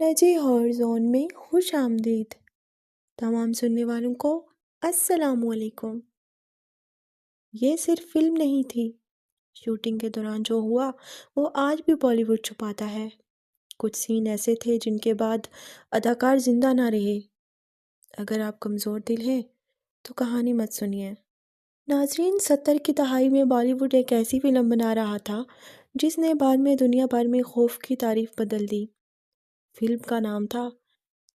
नजी horror zone में खुश आमदीद। तमाम सुनने वालों को अस्सलामुअलैकुम। ये सिर्फ फिल्म नहीं थी। शूटिंग के दौरान जो हुआ वो आज भी बॉलीवुड छुपाता है। कुछ सीन ऐसे थे जिनके बाद अदाकार जिंदा ना रहे। अगर आप कमज़ोर दिल हैं तो कहानी मत सुनिए। नाजरीन, 70 की दहाई में बॉलीवुड एक ऐसी फिल्म बना रहा था जिसने बाद में दुनिया भर में खौफ की तारीफ बदल दी। फिल्म का नाम था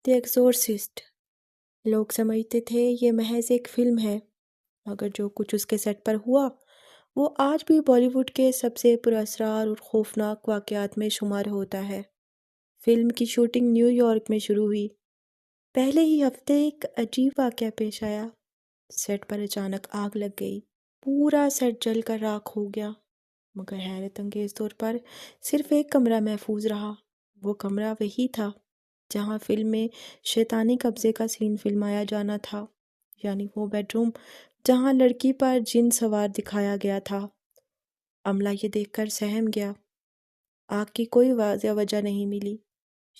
द एक्सोर्सिस्ट। लोग समझते थे ये महज एक फिल्म है, मगर जो कुछ उसके सेट पर हुआ वो आज भी बॉलीवुड के सबसे पुरअसरार और खौफनाक वाक़यात में शुमार होता है। फिल्म की शूटिंग न्यूयॉर्क में शुरू हुई। पहले ही हफ्ते एक अजीब वाक़या पेश आया। सेट पर अचानक आग लग गई। पूरा सेट जलकर राख हो गया, मगर हैरत अंगेज तौर पर सिर्फ एक कमरा महफूज रहा। वो कमरा वही था जहाँ फिल्म में शैतानी कब्जे का सीन फिल्माया जाना था, यानी वो बेडरूम जहाँ लड़की पर जिन सवार दिखाया गया था। अमला ये देखकर सहम गया। आग की कोई वाज़ह वजह नहीं मिली।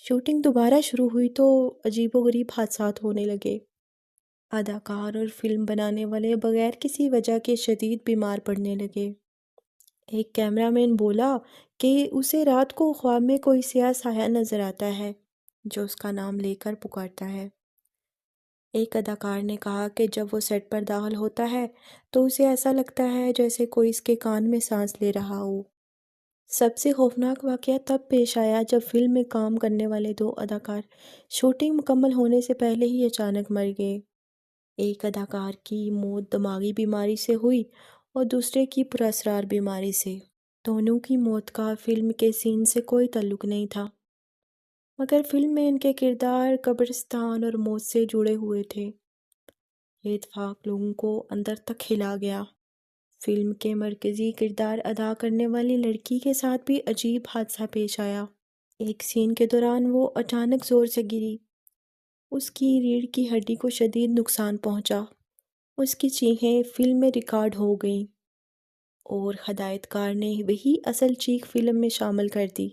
शूटिंग दोबारा शुरू हुई तो अजीबोगरीब हादसात होने लगे। अदाकार और फिल्म बनाने वाले बगैर किसी वजह के शदीद बीमार पड़ने लगे। एक कैमरामैन बोला कि उसे रात को ख्वाब में कोई स्याह साया नजर आता है जो उसका नाम लेकर पुकारता है। एक अदाकार ने कहा कि जब वो सेट पर दाखिल होता है तो उसे ऐसा लगता है जैसे कोई इसके कान में सांस ले रहा हो। सबसे खौफनाक वाकया तब पेश आया जब फिल्म में काम करने वाले दो अदाकार शूटिंग मुकम्मल होने से पहले ही अचानक मर गए। एक अदाकार की मौत दिमागी बीमारी से हुई और दूसरे की पुरअसरार बीमारी से। दोनों की मौत का फिल्म के सीन से कोई ताल्लुक नहीं था, मगर फिल्म में इनके किरदार कब्रिस्तान और मौत से जुड़े हुए थे। ये इत्तेफाक लोगों को अंदर तक हिला गया। फिल्म के मरकज़ी किरदार अदा करने वाली लड़की के साथ भी अजीब हादसा पेश आया। एक सीन के दौरान वो अचानक ज़ोर से गिरी। उसकी रीढ़ की हड्डी को शदीद नुकसान पहुंचा। उसकी चीखें फिल्म में रिकॉर्ड हो गईं और हदायतकार ने वही असल चीख फिल्म में शामिल कर दी।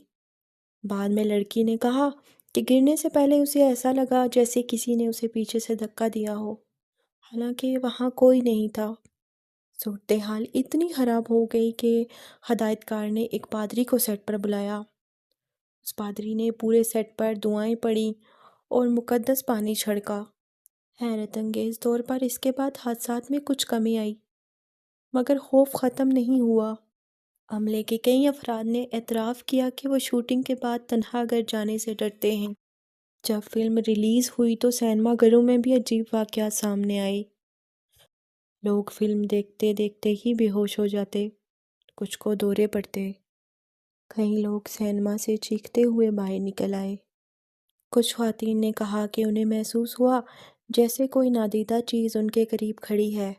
बाद में लड़की ने कहा कि गिरने से पहले उसे ऐसा लगा जैसे किसी ने उसे पीछे से धक्का दिया हो, हालांकि वहाँ कोई नहीं था। सूरत हाल इतनी ख़राब हो गई कि हदायतकार ने एक पादरी को सेट पर बुलाया। उस पादरी ने पूरे सेट पर दुआएं पढ़ी और मुकद्दस पानी छिड़का। हैरत अंगेज तौर पर इसके बाद हादसात में कुछ कमी आई, मगर खौफ ख़त्म नहीं हुआ। अमले के कई अफराद ने एतराफ़ किया कि वो शूटिंग के बाद तन्हा घर जाने से डरते हैं। जब फिल्म रिलीज़ हुई तो सिनेमा घरों में भी अजीब वाक़यात सामने आए। लोग फिल्म देखते देखते ही बेहोश हो जाते, कुछ को दौरे पड़ते। कई लोग सिनेमा से चीखते हुए बाहर निकल आए। कुछ ख्वातीन ने कहा कि उन्हें महसूस हुआ जैसे कोई नादीदा चीज़ उनके करीब खड़ी है।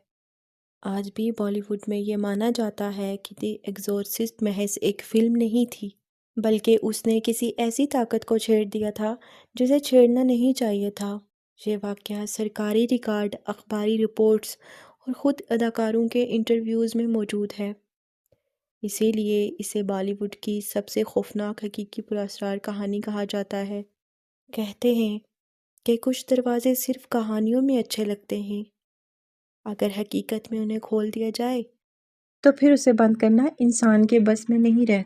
आज भी बॉलीवुड में ये माना जाता है कि द एग्जोर्सिस्ट महज एक फिल्म नहीं थी, बल्कि उसने किसी ऐसी ताकत को छेड़ दिया था जिसे छेड़ना नहीं चाहिए था। ये वाक़या सरकारी रिकॉर्ड, अखबारी रिपोर्ट्स और ख़ुद अदाकारों के इंटरव्यूज़ में मौजूद है। इसीलिए इसे बॉलीवुड की सबसे खौफनाक हकीकी पुरअसरार कहानी कहा जाता है। कहते हैं कि कुछ दरवाजे सिर्फ कहानियों में अच्छे लगते हैं, अगर हकीकत में उन्हें खोल दिया जाए तो फिर उसे बंद करना इंसान के बस में नहीं रहता।